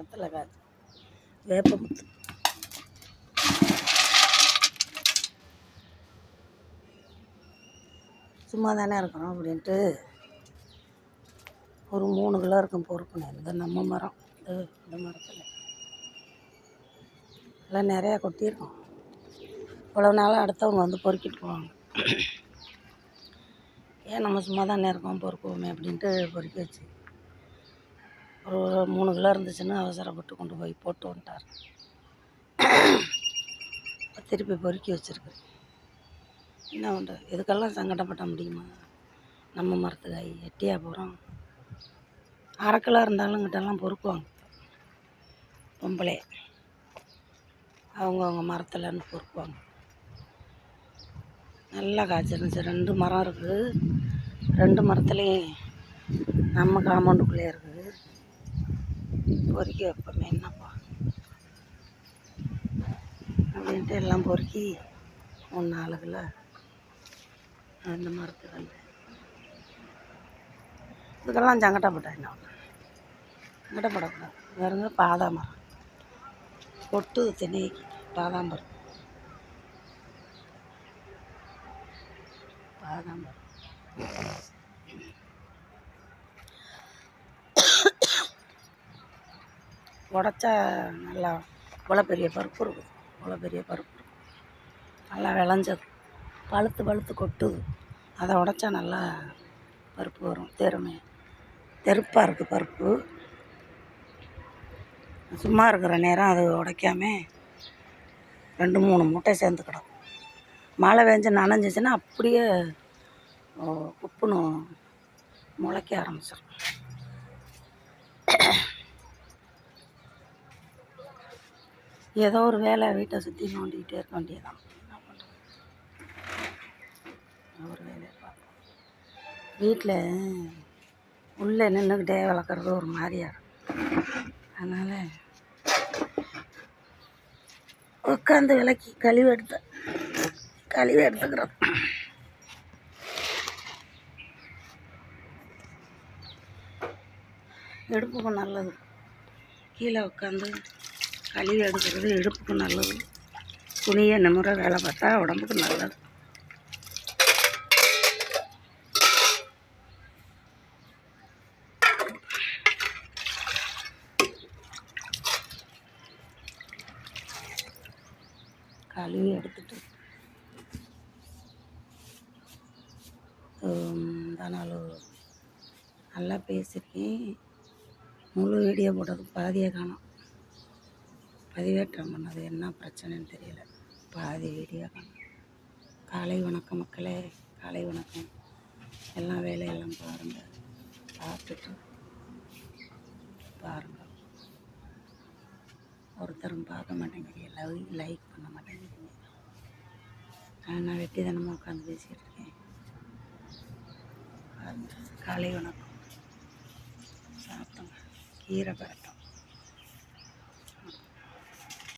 மரத்தில் காய்ச்சி வேப்பமுத்து. சும்மா தானே இருக்கிறோம் அப்படின்ட்டு ஒரு 3 கிலோ இருக்கும் பொறுக்கணும். இந்த நம்ம மரம் இந்த மரத்தில் எல்லாம் நிறையா கொட்டியிருக்கோம். இவ்வளோ நாளாக அடுத்தவங்க வந்து பொறுக்கிட்டு போவாங்க. ஏன் நம்ம சும்மா தானே இருக்கோம் பொறுக்குவோமே அப்படின்ட்டு பொறுக்கி வச்சு ஒரு 3 கிலோ இருந்துச்சுன்னு அவசரப்பட்டு கொண்டு போய் போட்டு வந்துட்டார். திருப்பி பொறுக்கி வச்சுருக்கு. என்ன பண்ணுறது? இதுக்கெல்லாம் சங்கடப்பட முடியுமா? நம்ம மரத்து காய் எட்டியாக போகிறோம். 1/2 கிலோ இருந்தாலும் இங்கிட்டெல்லாம் பொறுக்குவாங்க. பொம்பளை அவங்கவுங்க மரத்துலன்னு பொறுக்குவாங்க. நல்லா காய்ச்சிருந்துச்சு. 2 மரம் இருக்குது. 2 மரத்துலேயும் நம்ம காம்பவுண்டுக்குள்ளே இருக்குது. பொறுக்கி வைப்போமே என்னப்பா அப்படின்ட்டு எல்லாம் பொறுக்கி 3-4 கிலோ அந்த மரத்துகள். இதுக்கெல்லாம் சங்கடப்பட்டேன். என்ன சங்கடப்படக்கூடாது. வேறுங்க பாதாம் மரம் கொட்டு திணைக்கு பாதாம் மரம் உடச்சா நல்லா இவ்வளோ பெரிய பருப்பு இருக்குது. இவ்வளோ பெரிய பருப்பு நல்லா விளைஞ்சது, பழுத்து கொட்டுது. அதை உடச்சா நல்லா பருப்பு வரும். தெருப்பாக இருக்குது பருப்பு. சும்மா இருக்கிற நேரம் அது உடைக்காம 2-3 மூட்டை சேர்ந்துக்கிடும். மழை பெஞ்சு நனைஞ்சிச்சின்னா அப்படியே உப்புன்னு முளைக்க ஆரம்பிச்சிடும். ஏதோ ஒரு வேலை வீட்டை சுற்றி நோண்டிக்கிட்டே இருக்க வேண்டியதான். என்ன பண்ணுறது? ஒரு வேலையை பார்ப்போம். வீட்டில் உள்ளே நின்றுக்கிட்டே வளர்க்குறது ஒரு மாதிரியா இருக்கும். அதனால் உட்காந்து விளக்கி கழுவி எடுத்துக்கிறோம். இடுப்புக்கும் நல்லது. கீழே உட்காந்து கழுவி எடுக்கிறது இடுப்புக்கும் நல்லது. துணியை நிமிர வேலை பார்த்தா உடம்புக்கு நல்லது. கழுவி எடுத்துட்டு நாள் நல்லா பேசியிருக்கேன். முழு வீடியோ போட்டது பாதியை காணோம். பதிவேற்றம் பண்ணது என்ன பிரச்சனைன்னு தெரியல. பாதி வீடியோ காணோம். காலை வணக்கம் மக்களே, காலை வணக்கம். எல்லாம் வேலையெல்லாம் பாருங்கள், பார்த்துட்டு பாருங்கள். ஒருத்தரும் பார்க்க மாட்டேங்கிறீங்க, லைக் பண்ண மாட்டேங்கிறீங்க. நான் வெட்டி தினமும் உட்காந்து பேசிகிட்டு இருக்கேன். காலை வணக்கம். சாப்பிட்டோங்க, கீரை பரட்டம்.